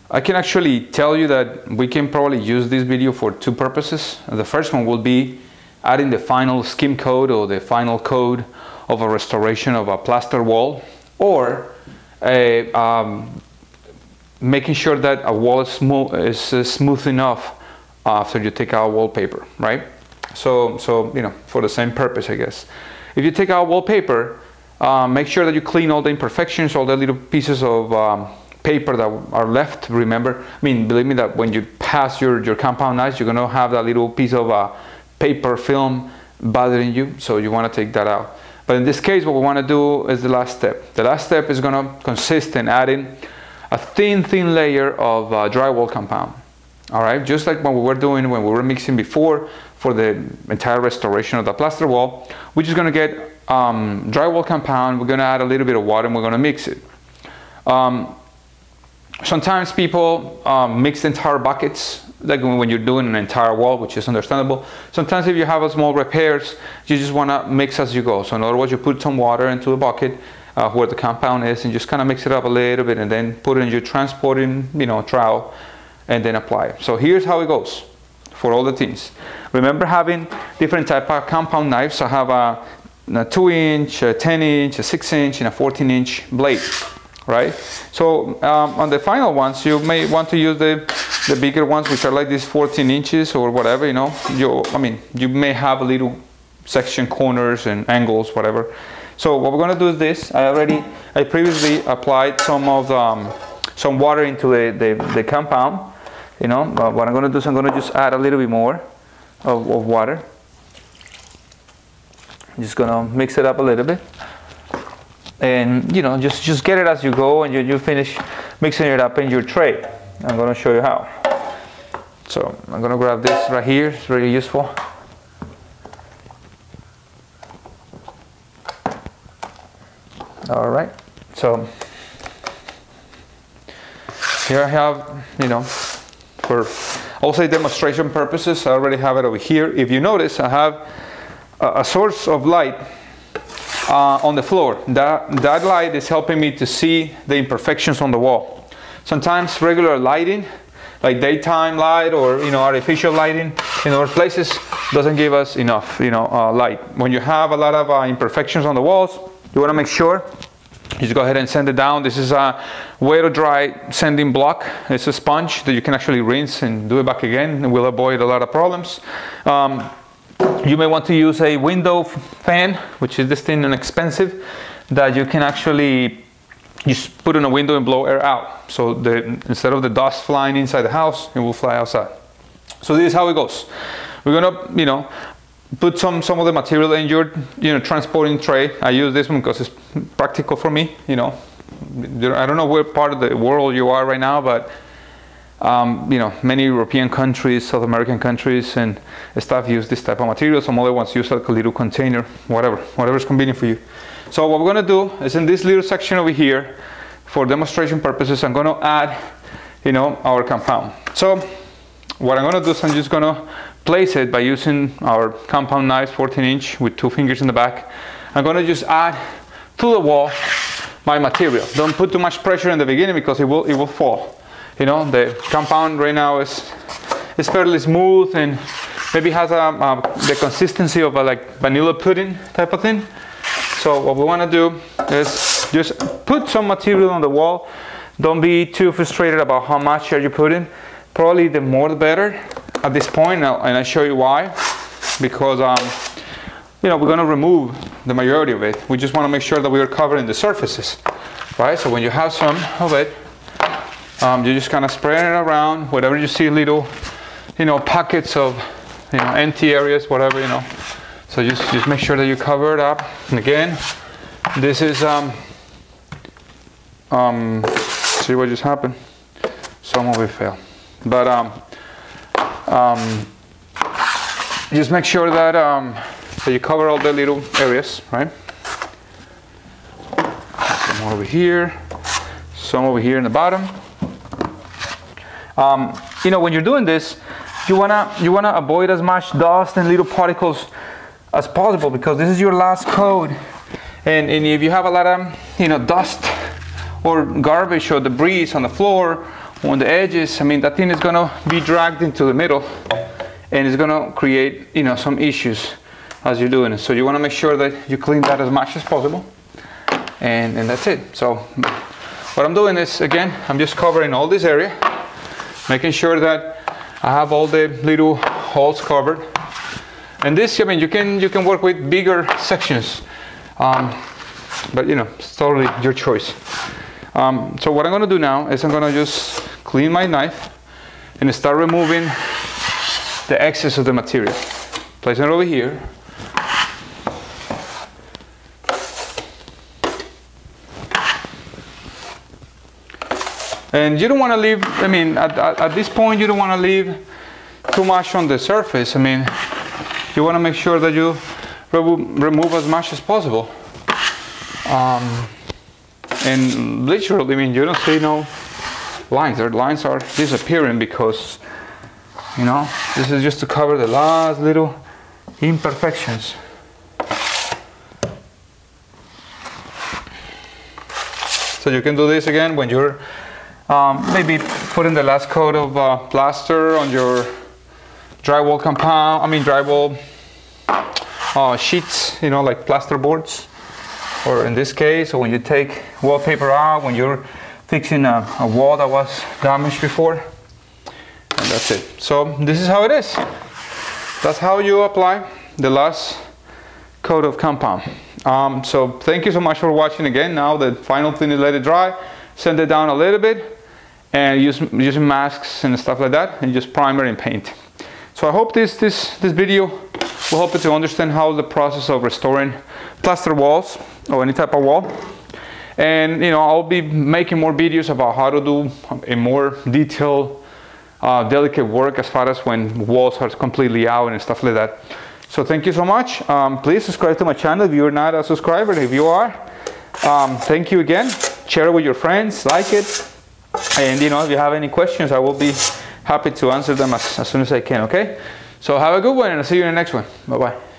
I can actually tell you that we can probably use this video for two purposes. The first one will be adding the final skim code or the final code of a restoration of a plaster wall, or making sure that a wall is smooth enough after you take out wallpaper, right? So you know, for the same purpose, I guess. If you take out wallpaper, make sure that you clean all the imperfections, all the little pieces of paper that are left. Remember, I mean, believe me that when you pass your compound knives, you're gonna have that little piece of paper film bothering you, so you want to take that out. But in this case, what we want to do is the last step. The last step is going to consist in adding a thin layer of drywall compound. All right, just like what we were doing when we were mixing before for the entire restoration of the plaster wall, we're just going to get drywall compound. We're going to add a little bit of water and we're going to mix it. Sometimes people mix entire buckets, like when you're doing an entire wall, which is understandable. Sometimes if you have a small repairs, you just want to mix as you go. So in other words, you put some water into the bucket where the compound is and just kind of mix it up a little bit and then put it in your transporting, you know, trowel and then apply it. So here's how it goes for all the things. Remember having different type of compound knives. I have a 2-inch, a 10-inch, a 6-inch, and a 14-inch blade. Right? So on the final ones, you may want to use the bigger ones, which are like these 14 inches or whatever, you know. You may have a little section corners and angles, whatever. So what we're going to do is this. I previously applied some water into the compound, you know. What I'm going to do is I'm going to just add a little bit more of water. I'm just going to mix it up a little bit. And you know, just get it as you go, and you finish mixing it up in your tray. I'm going to show you how. So I'm going to grab this right here. It's really useful. All right. So here I have, you know, for also demonstration purposes, I already have it over here. If you notice, I have a source of light on the floor. That light is helping me to see the imperfections on the wall. Sometimes regular lighting, like daytime light or, you know, artificial lighting in other places, doesn't give us enough, you know, light. When you have a lot of imperfections on the walls, you want to make sure you just go ahead and sand it down. This is a way to dry sanding block. It's a sponge that you can actually rinse and do it back again, and will avoid a lot of problems. You may want to use a window fan, which is this thing inexpensive, that you can actually just put in a window and blow air out. So instead of the dust flying inside the house, it will fly outside. So this is how it goes. We're gonna, you know, put some of the material in your, you know, transporting tray. I use this one because it's practical for me. You know, I don't know where part of the world you are right now, but you know, many European countries, South American countries, and stuff use this type of material. Some other ones use like a little container, whatever is convenient for you. So what we're going to do is in this little section over here, for demonstration purposes, I'm going to add, you know, our compound. So what I'm going to do is I'm just going to place it by using our compound knives, 14-inch with 2 fingers in the back. I'm going to just add to the wall my material. Don't put too much pressure in the beginning because it will fall. You know, the compound right now is fairly smooth and maybe has the consistency of a like vanilla pudding type of thing. So what we want to do is just put some material on the wall. Don't be too frustrated about how much are you putting. Probably the more the better at this point, and I'll show you why. Because you know, we're going to remove the majority of it. We just want to make sure that we are covering the surfaces, right? So when you have some of it, you just kind of spread it around. Whatever you see, little, you know, pockets of, you know, empty areas, whatever, you know. So just make sure that you cover it up. And again, this is see what just happened. Some of it fell, but just make sure that that you cover all the little areas, right? Some over here, some over here in the bottom. You know, when you're doing this, you wanna avoid as much dust and little particles as possible, because this is your last coat, and if you have a lot of, you know, dust or garbage or debris on the floor on the edges, I mean, that thing is gonna be dragged into the middle and it's gonna create, you know, some issues as you're doing it. So you wanna make sure that you clean that as much as possible, and that's it. So what I'm doing is, again, I'm just covering all this area, making sure that I have all the little holes covered. And this, I mean, you can work with bigger sections, but you know, it's totally your choice. So what I'm gonna do now is I'm gonna just clean my knife and start removing the excess of the material. Place it over here. And you don't want to leave, I mean, at this point you don't want to leave too much on the surface. I mean, you want to make sure that you remove as much as possible. And literally, I mean, you don't see no lines. The lines are disappearing because, you know, this is just to cover the last little imperfections. So you can do this again when you're maybe putting the last coat of plaster on your drywall compound, I mean drywall sheets, you know, like plaster boards. Or in this case, or when you take wallpaper out, when you're fixing a wall that was damaged before. And that's it. So this is how it is. That's how you apply the last coat of compound. So thank you so much for watching again. Now the final thing is let it dry, sand it down a little bit, and using masks and stuff like that, and just primer and paint. So I hope this video will help you to understand how the process of restoring plaster walls or any type of wall. And you know, I'll be making more videos about how to do a more detailed, delicate work as far as when walls are completely out and stuff like that. So thank you so much. Please subscribe to my channel if you're not a subscriber. If you are, thank you again. Share it with your friends, like it, and you know, if you have any questions, I will be happy to answer them as soon as I can. Okay, so have a good one, and I'll see you in the next one. Bye bye.